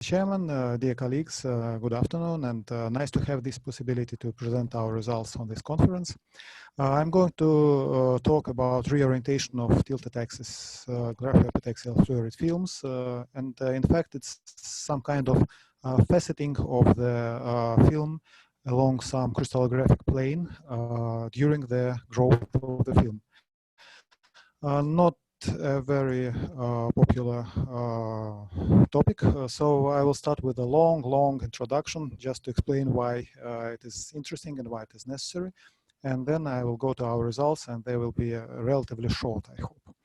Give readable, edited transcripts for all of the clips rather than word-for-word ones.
Chairman, dear colleagues, good afternoon, and nice to have this possibility to present our results on this conference. I'm going to talk about reorientation of tilted axis graphoepitaxial fluorite films, and in fact it's some kind of faceting of the film along some crystallographic plane during the growth of the film. Not a very popular topic, so I will start with a long introduction just to explain why it is interesting and why it is necessary, and then I will go to our results, and they will be relatively short, I hope.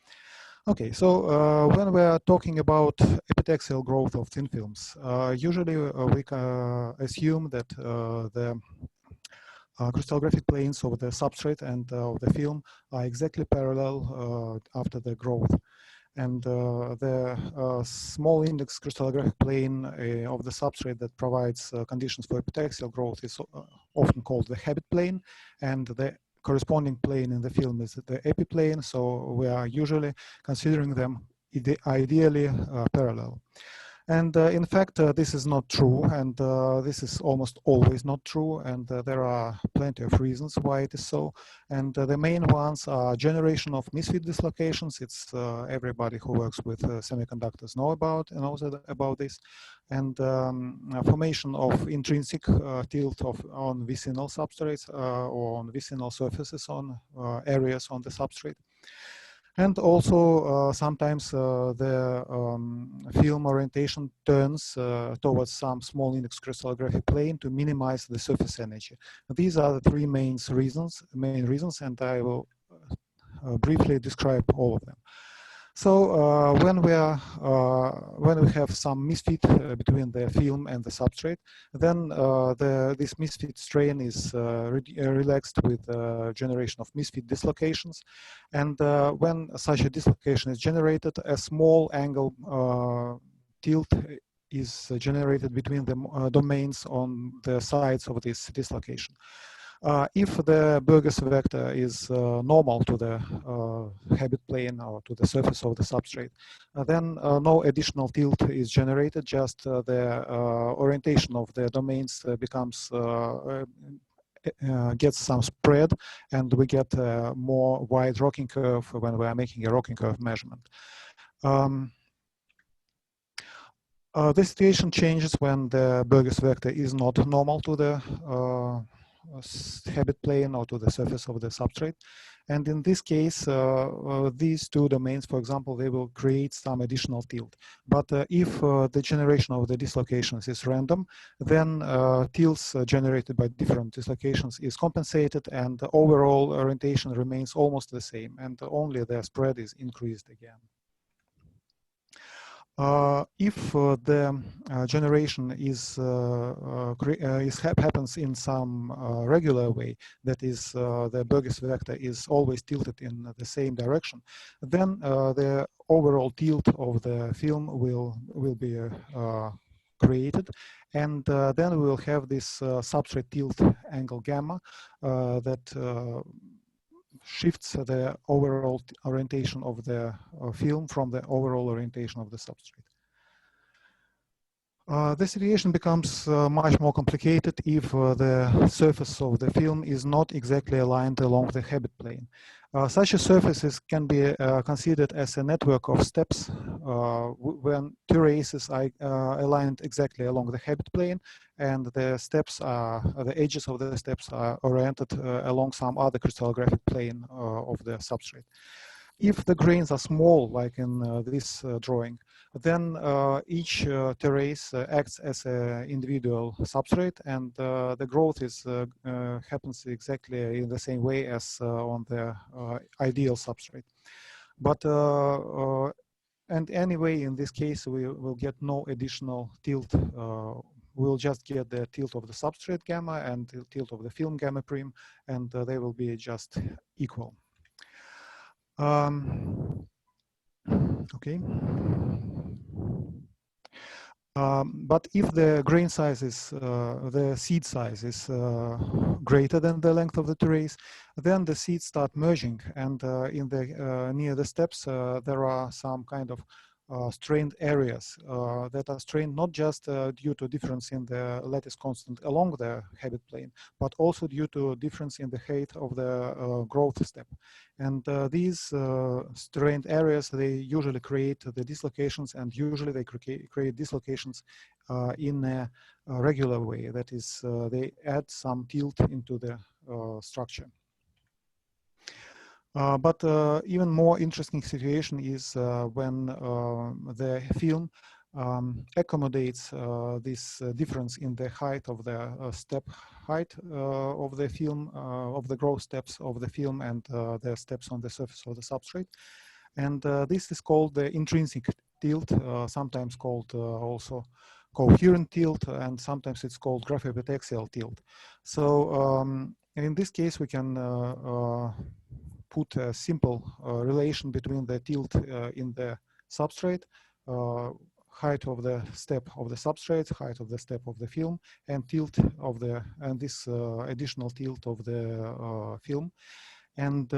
Okay, so when we are talking about epitaxial growth of thin films, usually we assume that the crystallographic planes of the substrate and of the film are exactly parallel after the growth. And the small index crystallographic plane of the substrate that provides conditions for epitaxial growth is often called the habit plane, and the corresponding plane in the film is the epiplane, so we are usually considering them ideally parallel. And in fact, this is not true, and this is almost always not true, and there are plenty of reasons why it is so. And the main ones are generation of misfit dislocations. It's everybody who works with semiconductors knows about this, and formation of intrinsic tilt on vicinal substrates or on vicinal surfaces on areas on the substrate. And also sometimes the film orientation turns towards some small index crystallographic plane to minimize the surface energy. These are the three main reasons, and I will briefly describe all of them. So when we have some misfit between the film and the substrate, then this misfit strain is relaxed with generation of misfit dislocations, and when such a dislocation is generated, a small angle tilt is generated between the domains on the sides of this dislocation. If the Burgers vector is normal to the habit plane or to the surface of the substrate, then no additional tilt is generated, just the orientation of the domains becomes gets some spread, and we get a more wide rocking curve when we are making a rocking curve measurement. The situation changes when the Burgers vector is not normal to the habit plane or to the surface of the substrate, and in this case these two domains, for example, they will create some additional tilt. But if the generation of the dislocations is random, then tilts generated by different dislocations is compensated, and the overall orientation remains almost the same, and only the spread is increased again. If the generation happens in some regular way, that is, the Burgers vector is always tilted in the same direction, then the overall tilt of the film will be created, and then we will have this substrate tilt angle gamma that shifts the overall orientation of the film from the overall orientation of the substrate. The situation becomes much more complicated if the surface of the film is not exactly aligned along the habit plane. Such a surfaces can be considered as a network of steps when two races are aligned exactly along the habit plane, and the steps are, the edges of the steps are oriented along some other crystallographic plane of the substrate. If the grains are small, like in this drawing, then each terrace acts as an individual substrate, and the growth happens exactly in the same way as on the ideal substrate. But and anyway, in this case, we will get no additional tilt. We'll just get the tilt of the substrate gamma and the tilt of the film gamma prime, and they will be just equal. Okay. But if the grain size is, the seed size is greater than the length of the terrace, then the seeds start merging, and in the near the steps there are some kind of strained areas that are strained not just due to difference in the lattice constant along the habit plane, but also due to difference in the height of the growth step. And these strained areas, they usually create the dislocations, and usually they create dislocations in a regular way. That is, they add some tilt into the structure. But even more interesting situation is when the film accommodates this difference in the height of the step height of the film, of the growth steps of the film, and the steps on the surface of the substrate. And this is called the intrinsic tilt, sometimes called also coherent tilt, and sometimes it's called graphoepitaxial tilt. So in this case, we can put a simple relation between the tilt in the substrate, height of the step of the substrate, height of the step of the film, and tilt of the, and this additional tilt of the film. And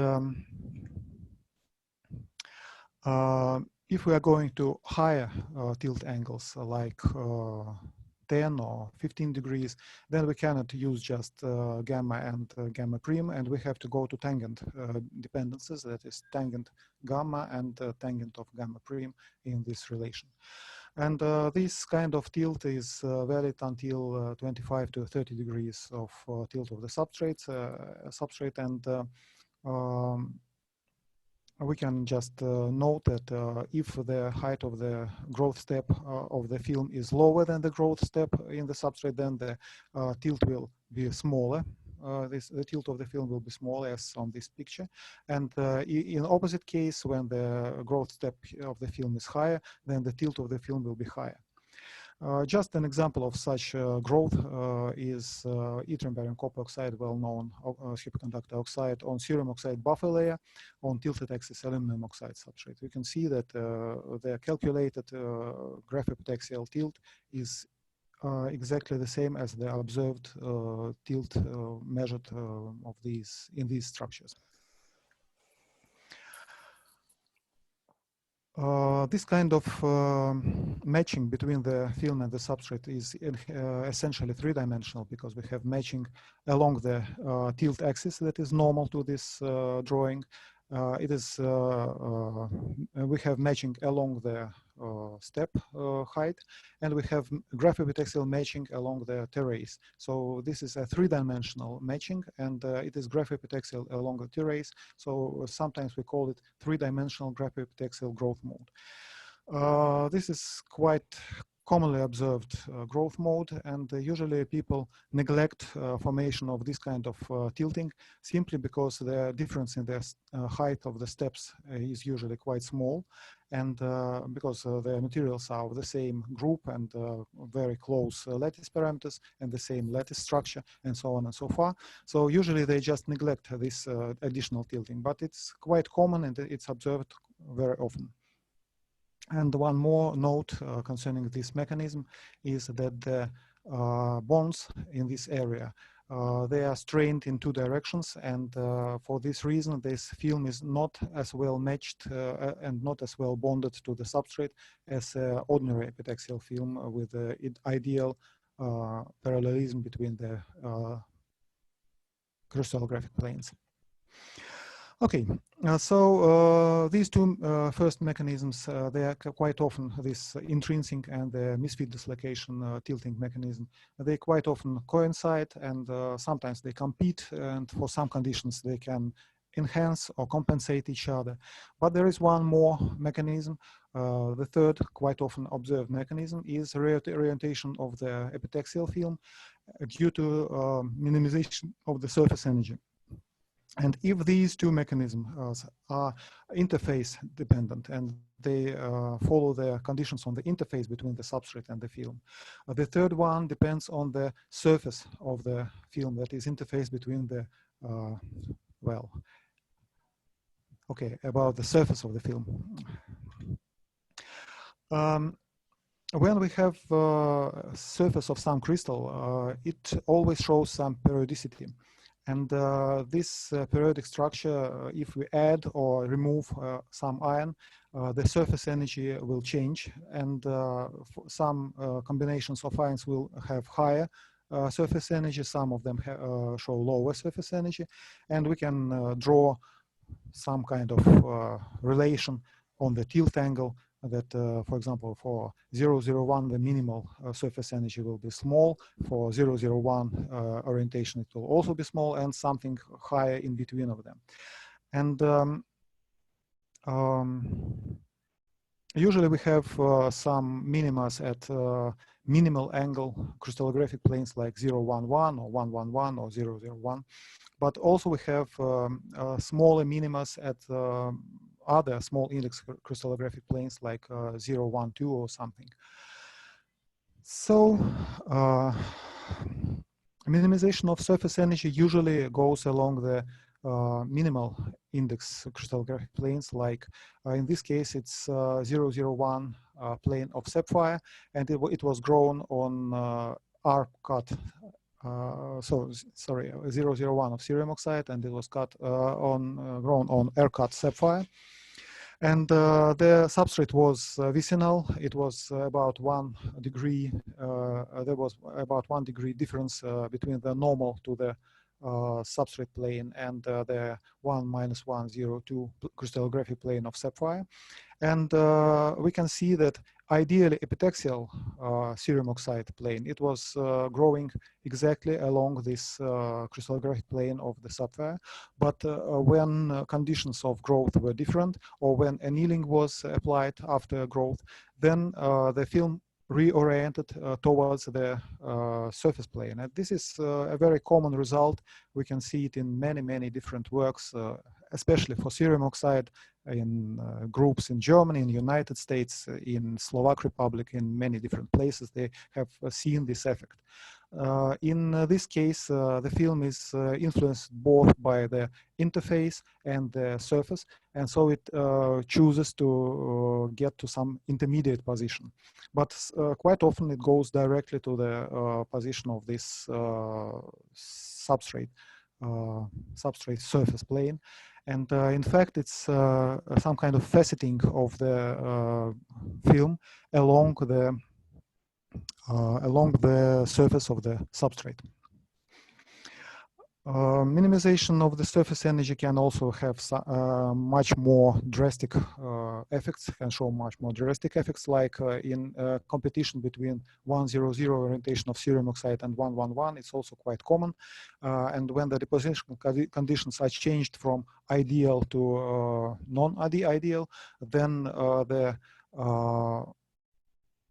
if we are going to higher tilt angles like 10 or 15 degrees, then we cannot use just gamma and gamma prime, and we have to go to tangent dependencies, that is tangent gamma and tangent of gamma prime in this relation. And this kind of tilt is valid until 25 to 30 degrees of tilt of the substrate, and we can just note that if the height of the growth step of the film is lower than the growth step in the substrate, then the tilt will be smaller. The tilt of the film will be smaller, as on this picture. And in opposite case, when the growth step of the film is higher, then the tilt of the film will be higher. Just an example of such growth is yttrium barium copper oxide, well-known superconductor oxide on cerium oxide buffer layer on tilted axis aluminum oxide substrate. We can see that the calculated graphoepitaxial tilt is exactly the same as the observed tilt measured of these in these structures. This kind of matching between the film and the substrate is essentially three-dimensional, because we have matching along the tilt axis that is normal to this drawing. We have matching along the step height, and we have graphoepitaxial matching along the terrace. So this is a three-dimensional matching, and it is graphoepitaxial along the terrace. So sometimes we call it three-dimensional graphoepitaxial growth mode. This is quite commonly observed growth mode, and usually people neglect formation of this kind of tilting simply because the difference in the height of the steps is usually quite small, and because the materials are of the same group and very close lattice parameters and the same lattice structure and so on and so far. So usually they just neglect this additional tilting, but it's quite common and it's observed very often. And one more note concerning this mechanism is that the bonds in this area, they are strained in two directions, and for this reason this film is not as well matched and not as well bonded to the substrate as ordinary epitaxial film with the ideal parallelism between the crystallographic planes. Okay, so these two first mechanisms, they are quite often this intrinsic and the misfit dislocation tilting mechanism. They quite often coincide, and sometimes they compete, and for some conditions they can enhance or compensate each other. But there is one more mechanism. The third quite often observed mechanism is reorientation of the epitaxial film due to minimization of the surface energy. And if these two mechanisms are interface dependent and they follow the conditions on the interface between the substrate and the film, the third one depends on the surface of the film, that is interface between the, about the surface of the film. When we have surface of some crystal, it always shows some periodicity. And this periodic structure, if we add or remove some ion, the surface energy will change, and some combinations of ions will have higher surface energy, some of them show lower surface energy, and we can draw some kind of relation on the tilt angle that, for example, for 001, the minimal surface energy will be small. For 001 orientation, it will also be small, and something higher in between of them. And usually we have some minimas at minimal angle crystallographic planes like 011 or 111 or 001. But also we have smaller minimas at other small index crystallographic planes like 012 or something. So minimization of surface energy usually goes along the minimal index crystallographic planes, like in this case it's 001 plane of sapphire, and it was grown on R-cut. Sorry, 001 of cerium oxide, and it was cut grown on air-cut sapphire. And the substrate was vicinal. It was about 1 degree. There was about 1 degree difference between the normal to the substrate plane and the 1-102 crystallographic plane of sapphire. And we can see that ideally epitaxial cerium oxide plane, it was growing exactly along this crystallographic plane of the sapphire. But when conditions of growth were different, or when annealing was applied after growth, then the film reoriented towards the surface plane. And this is a very common result. We can see it in many, many different works, especially for cerium oxide, in groups in Germany, in the United States, in Slovak Republic, in many different places. They have seen this effect. In this case, the film is influenced both by the interface and the surface, and so it chooses to get to some intermediate position. But quite often it goes directly to the position of this substrate surface plane. And in fact, it's some kind of faceting of the film along the surface of the substrate. Minimization of the surface energy can also have much more drastic effects, can show much more drastic effects, like in competition between 100 orientation of cerium oxide and 111. It's also quite common. And when the deposition conditions are changed from ideal to non-ideal, then the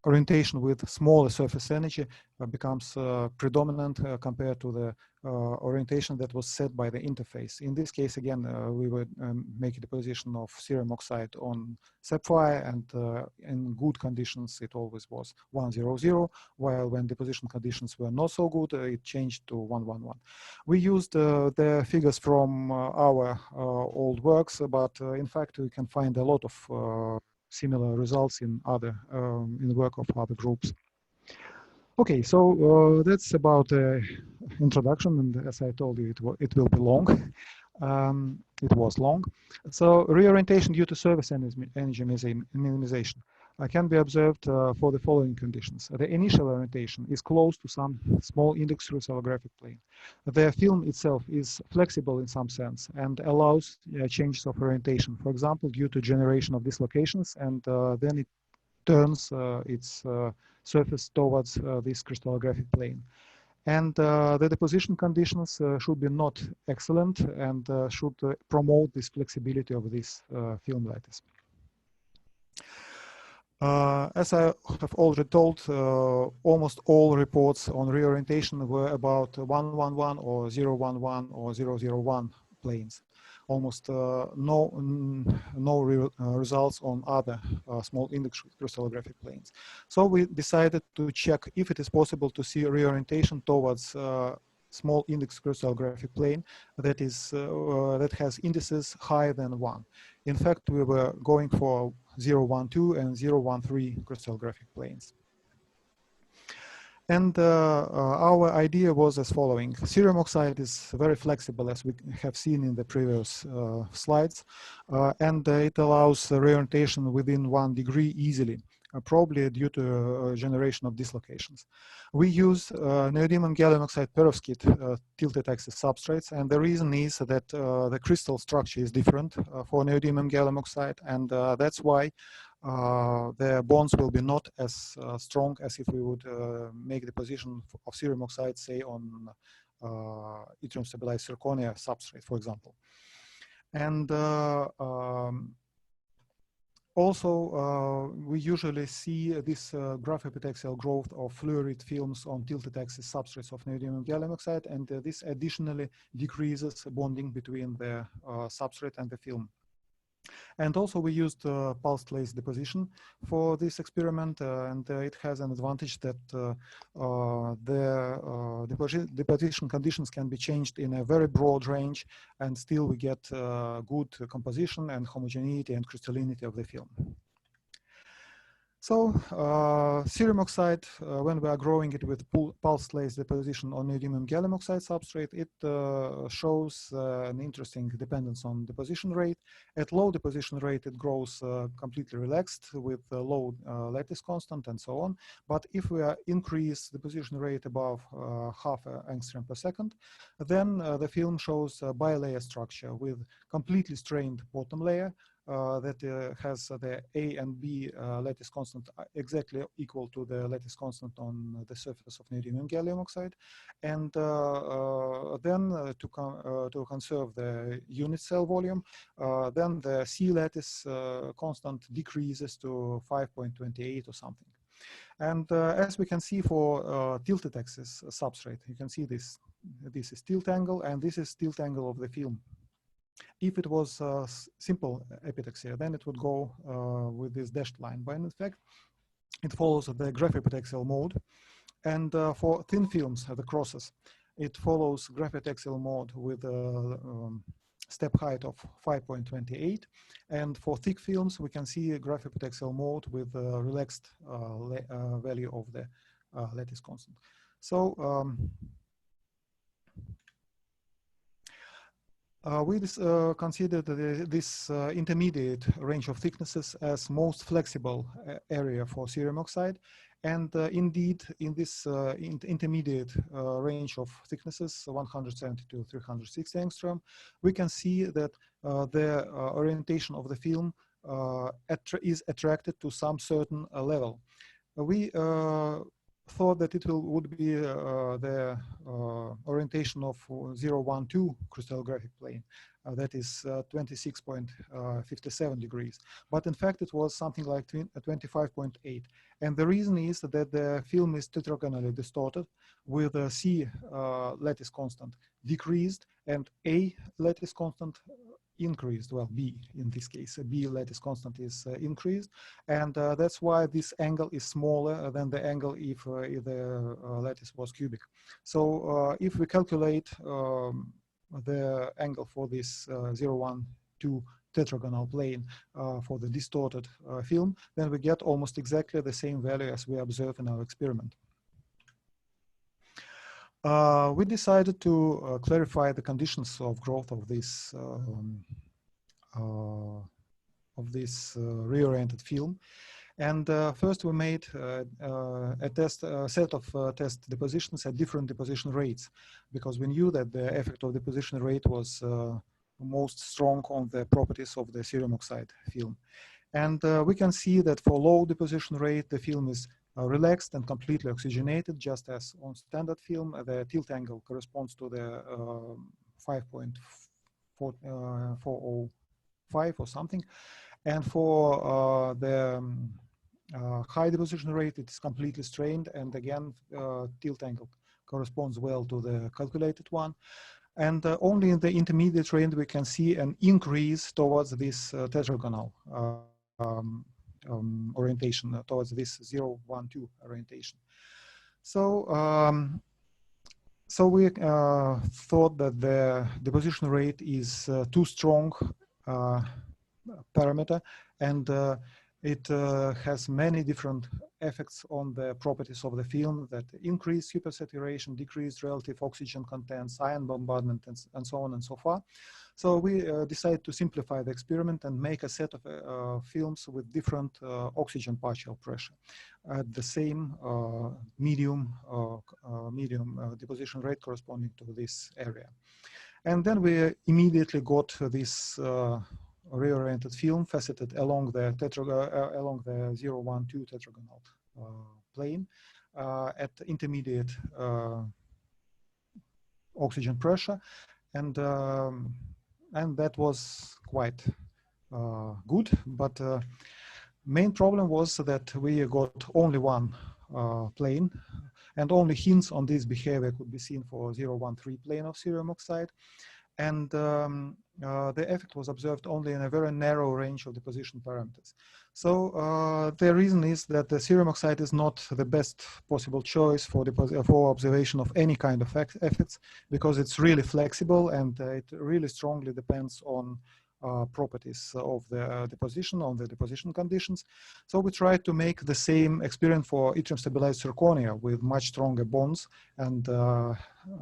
orientation with smaller surface energy becomes predominant compared to the orientation that was set by the interface. In this case, again, we would make a deposition of cerium oxide on sapphire, and in good conditions, it always was 100, while when deposition conditions were not so good, it changed to 111. We used the figures from our old works, but in fact, we can find a lot of similar results in other in the work of other groups. Okay, so that's about introduction, and as I told you, it will be long. It was long. So reorientation due to surface energy minimization can be observed for the following conditions. The initial orientation is close to some small index crystallographic plane. The film itself is flexible in some sense and allows changes of orientation, for example, due to generation of dislocations, and then it turns its surface towards this crystallographic plane. And the deposition conditions should be not excellent and should promote this flexibility of this film lattice. As I have already told, almost all reports on reorientation were about 111 or 011 or 001 planes. Almost no results on other small index crystallographic planes. So we decided to check if it is possible to see reorientation towards small index crystallographic plane that is that has indices higher than 1. In fact, we were going for 012 and 013 crystallographic planes. And our idea was as following. Cerium oxide is very flexible, as we have seen in the previous slides, and it allows reorientation within 1 degree easily, probably due to generation of dislocations. We use neodymium gallium oxide perovskite tilted axis substrates, and the reason is that the crystal structure is different for neodymium gallium oxide, and that's why the bonds will be not as strong as if we would make the position of cerium oxide, say, on yttrium stabilized zirconia substrate, for example. And also, we usually see this graphoepitaxial growth of fluorite films on tilted axis substrates of neodymium gallium oxide, and this additionally decreases bonding between the substrate and the film. And also we used pulsed laser deposition for this experiment, and it has an advantage that the deposition conditions can be changed in a very broad range, and still we get good composition and homogeneity and crystallinity of the film. So cerium oxide, when we are growing it with pulsed laser deposition on neodymium gallium oxide substrate, it shows an interesting dependence on deposition rate. At low deposition rate, it grows completely relaxed with low lattice constant and so on. But if we increase deposition rate above half angstrom per second, then the film shows a bilayer structure with completely strained bottom layer, that has the A and B lattice constant exactly equal to the lattice constant on the surface of neodymium gallium oxide. And then to conserve the unit cell volume, then the C lattice constant decreases to 5.28 or something. And as we can see for tilted axis substrate, you can see this. This is tilt angle, and this is tilt angle of the film. If it was simple epitaxy, then it would go with this dashed line. But in fact, it follows the graphoepitaxial mode. And for thin films, the crosses, it follows graphoepitaxial mode with a step height of 5.28. And for thick films, we can see a graphoepitaxial mode with a relaxed value of the lattice constant. So we considered this intermediate range of thicknesses as most flexible area for cerium oxide. And indeed, in this intermediate range of thicknesses, 170 to 360 angstrom, we can see that the orientation of the film is attracted to some certain level. We thought that it would be the orientation of 012 crystallographic plane, that is 26.57 degrees. But in fact, it was something like 25.8. And the reason is that the film is tetragonally distorted with a C lattice constant decreased and A lattice constant increased. Well, B in this case, B lattice constant is increased, and that's why this angle is smaller than the angle if the lattice was cubic. So if we calculate the angle for this 012 tetragonal plane for the distorted film, then we get almost exactly the same value as we observe in our experiment. We decided to clarify the conditions of growth of this reoriented film, and first we made a set of test depositions at different deposition rates, because we knew that the effect of deposition rate was most strong on the properties of the cerium oxide film. And we can see that for low deposition rate, the film is relaxed and completely oxygenated, just as on standard film. The tilt angle corresponds to the 5.405 or something. And for the high deposition rate, it is completely strained. And again, tilt angle corresponds well to the calculated one. And only in the intermediate range, we can see an increase towards this tetragonal orientation, towards this 012 orientation. So, so we thought that the deposition rate is too strong parameter, and It has many different effects on the properties of the film that increase supersaturation, decrease relative oxygen contents, ion bombardment, and so on and so forth. So we decided to simplify the experiment and make a set of films with different oxygen partial pressure at the same medium deposition rate corresponding to this area. And then we immediately got this reoriented film faceted along the 0, 1, 2 tetragonal plane at intermediate oxygen pressure, and that was quite good. But main problem was that we got only one plane, and only hints on this behavior could be seen for 013 plane of cerium oxide. And the effect was observed only in a very narrow range of deposition parameters. So the reason is that the cerium oxide is not the best possible choice for observation of any kind of effects, because it's really flexible and it really strongly depends on properties of the deposition, on the deposition conditions. So we tried to make the same experiment for yttrium stabilized zirconia with much stronger bonds, and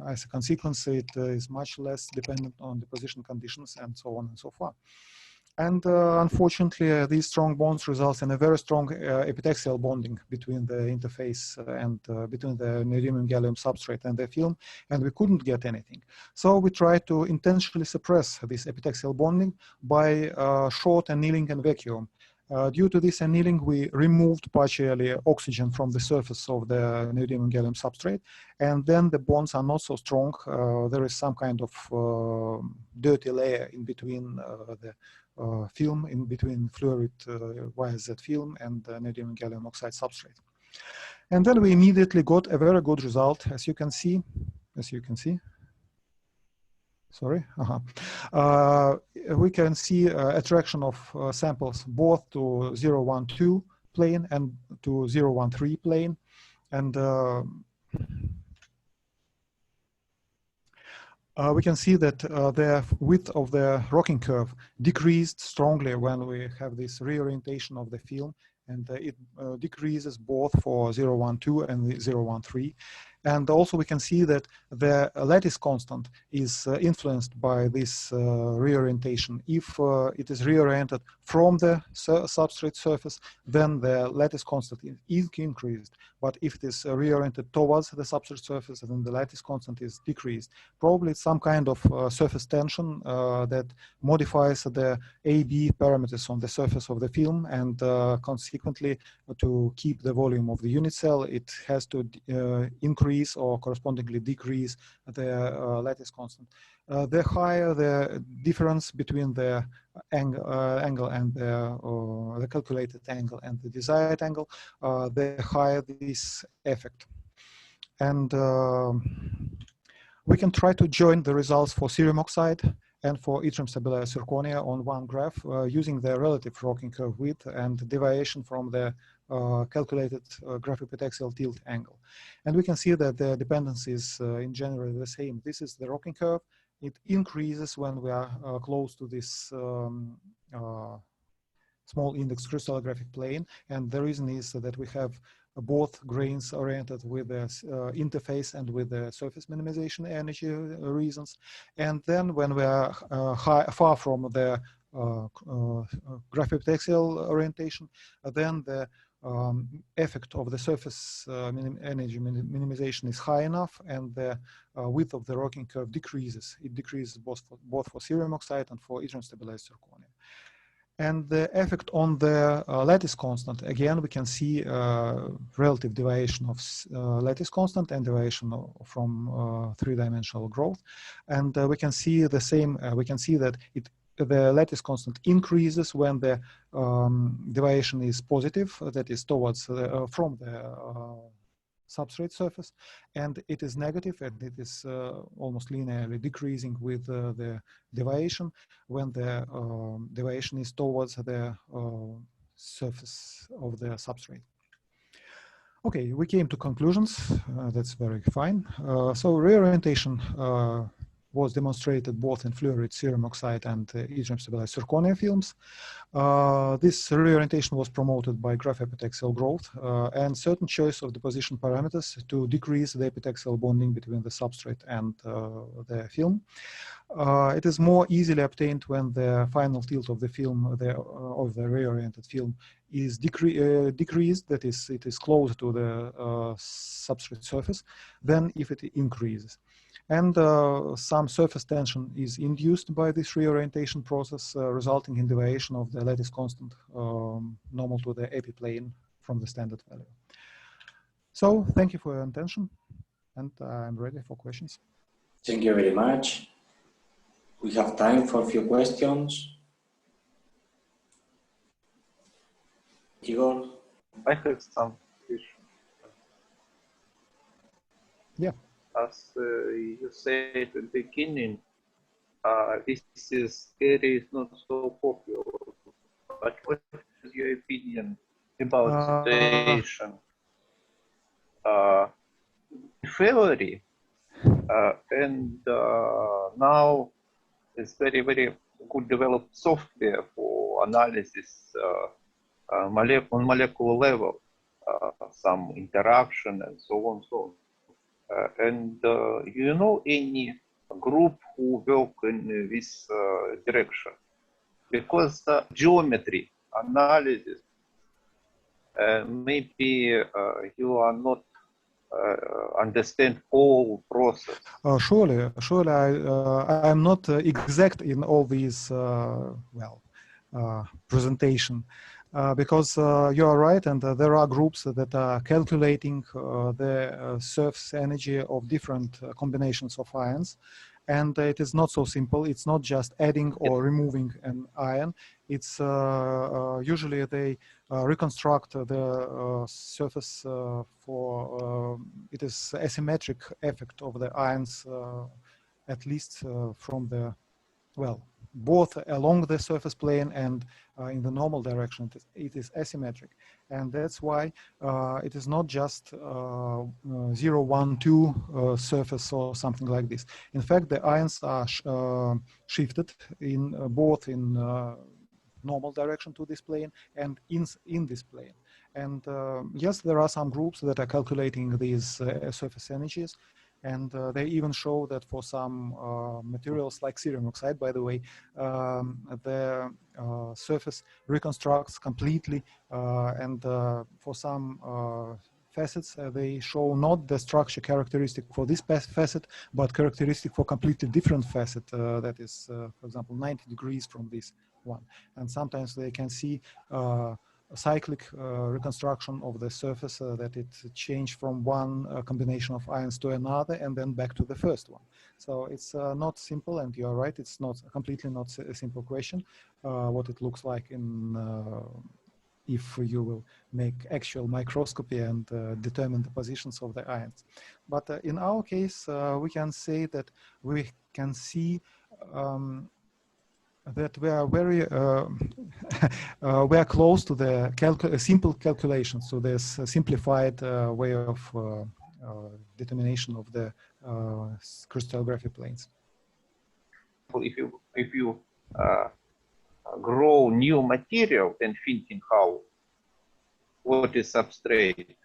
as a consequence, it is much less dependent on deposition conditions and so on and so forth. And unfortunately, these strong bonds result in a very strong epitaxial bonding between the interface and between the neodymium gallium substrate and the film, and we couldn't get anything. So we tried to intentionally suppress this epitaxial bonding by short annealing and vacuum. Due to this annealing, we removed partially oxygen from the surface of the neodymium gallium substrate, and then the bonds are not so strong. There is some kind of dirty layer in between the film, in between fluorite YZ film and neodymium gallium oxide substrate. And then we immediately got a very good result, as you can see. Sorry. We can see attraction of samples both to 012 plane and to 013 plane, and we can see that the width of the rocking curve decreased strongly when we have this reorientation of the film, and it decreases both for 012 and 013. And also we can see that the lattice constant is influenced by this reorientation. If it is reoriented from the substrate surface, then the lattice constant is increased. But if it is reoriented towards the substrate surface, then the lattice constant is decreased. Probably it's some kind of surface tension that modifies the AB parameters on the surface of the film, and consequently, to keep the volume of the unit cell, it has to increase or correspondingly decrease the lattice constant. The higher the difference between the angle and the calculated angle and the desired angle, the higher this effect. And we can try to join the results for cerium oxide and for yttrium stabilized zirconia on one graph using the relative rocking curve width and deviation from the calculated graphoepitaxial tilt angle. And we can see that the dependence is in general the same. This is the rocking curve. It increases when we are close to this small index crystallographic plane. And the reason is that we have both grains oriented with the interface and with the surface minimization energy reasons. And then when we are far from the graphoepitaxial orientation, then the effect of the surface energy minimization is high enough, and the width of the rocking curve decreases. It decreases both for cerium oxide and for yttrium stabilized zirconia. And the effect on the lattice constant, again, we can see relative deviation of lattice constant and deviation from three-dimensional growth. And we can see the same, we can see that the lattice constant increases when the deviation is positive, that is towards from the substrate surface, and it is negative, and it is almost linearly decreasing with the deviation when the deviation is towards the surface of the substrate. Okay, we came to conclusions. That's very fine. So reorientation was demonstrated both in fluorite, serum oxide, and yttrium stabilized zirconia films. This reorientation was promoted by graphoepitaxial growth and certain choice of deposition parameters to decrease the epitaxial bonding between the substrate and the film. It is more easily obtained when the final tilt of the film, of the reoriented film, is decreased, that is, it is close to the substrate surface, than if it increases. And some surface tension is induced by this reorientation process, resulting in deviation of the lattice constant normal to the epiplane from the standard value. So thank you for your attention, and I'm ready for questions. Thank you very much. We have time for a few questions. Igor? I have some question. Yeah. As you said at the beginning, this area is not so popular. But what is your opinion about situation? Theory, and now it's very, very good developed software for analysis on molecular level, some interaction and so on, so on. And you know any group who work in this direction? Because geometry analysis, maybe you are not understand all process. Surely, I'm not exact in all these presentation. Because you are right, and there are groups that are calculating the surface energy of different combinations of ions, and it is not so simple. It's not just adding or removing an ion. It's usually they reconstruct the surface for it is asymmetric effect of the ions, at least from the both along the surface plane and in the normal direction. It is asymmetric, and that's why it is not just 0, 1, 2 surface or something like this. In fact, the ions are shifted in both in normal direction to this plane and in this plane. And yes, there are some groups that are calculating these surface energies. And they even show that for some materials like serum oxide, by the way, the surface reconstructs completely. And for some facets, they show not the structure characteristic for this facet, but characteristic for completely different facet that is, for example, 90 degrees from this one. And sometimes they can see cyclic reconstruction of the surface that it changed from one combination of ions to another and then back to the first one. So it's not simple, and you're right, it's not completely not a simple question what it looks like in if you will make actual microscopy and determine the positions of the ions. But in our case, we can say that we can see that we are very we are close to the simple calculations, so there's a simplified way of determination of the crystallographic planes. If you grow new material and thinking how what is substrate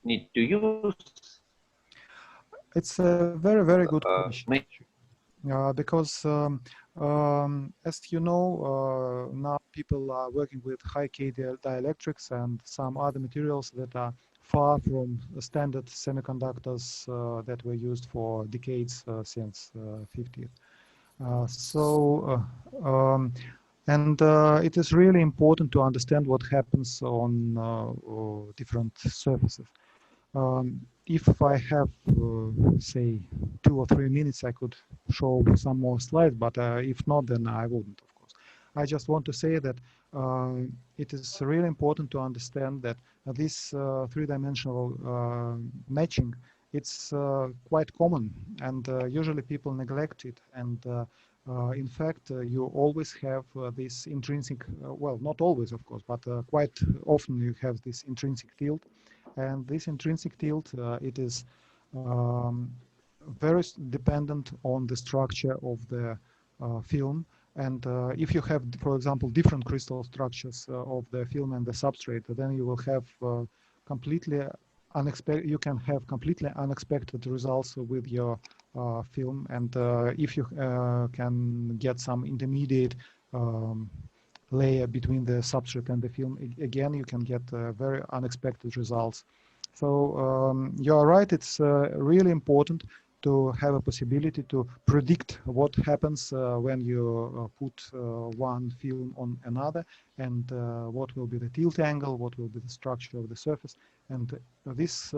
need to use, it's a very, very good question. Because as you know, now people are working with high K dielectrics and some other materials that are far from standard semiconductors that were used for decades since 50th. It is really important to understand what happens on different surfaces. If I have, say, 2 or 3 minutes, I could show some more slides, but if not, then I wouldn't, of course. I just want to say that it is really important to understand that this three-dimensional matching, it's quite common, and usually people neglect it. And in fact, you always have this intrinsic, well, not always, of course, but quite often you have this intrinsic tilt. And this intrinsic tilt, it is very dependent on the structure of the film. And if you have, for example, different crystal structures of the film and the substrate, then you will have completely unexpected results with your film. And if you can get some intermediate layer between the substrate and the film, again, you can get very unexpected results. So you're right, it's really important to have a possibility to predict what happens when you put one film on another, and what will be the tilt angle, what will be the structure of the surface. And this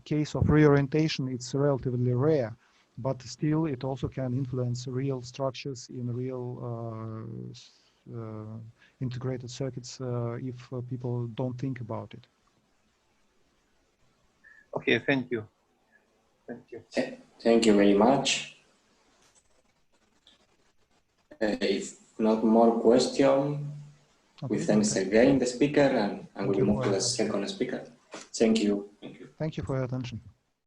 case of reorientation, it's relatively rare, but still it also can influence real structures in real integrated circuits if people don't think about it. Okay, thank you. Thank you. Thank you very much. If not more questions, Okay, we thanks again the speaker, and we will move to the attention. second speaker. Thank you. Thank you for your attention.